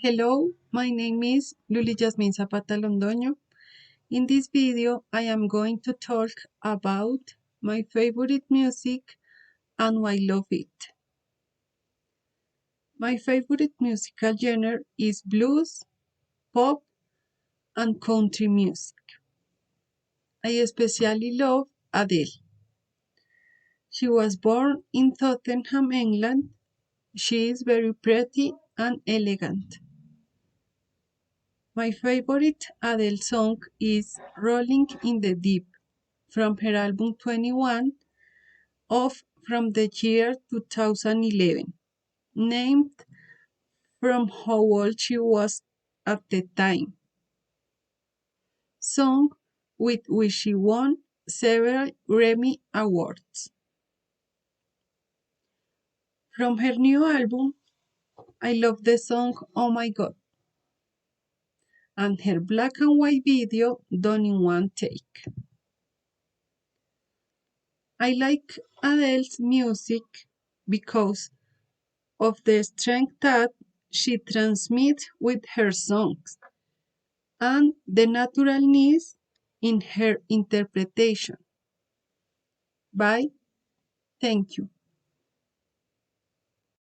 Hello, my name is Luly Zapata. In this video, I am going to talk about my favorite music and why I love it. My favorite musical genre is blues, pop, and country music. I especially love Adele. She was born in Tottenham, England. She is very pretty and elegant. My favorite Adele song is Rolling in the Deep from her album 21 from the year 2011, named from how old she was at the time. Song with which she won several Grammy Awards. From her new album, I love the song Oh My God and her black and white video done in one take. I like Adele's music because of the strength that she transmits with her songs and the naturalness in her interpretation. Bye. Thank you.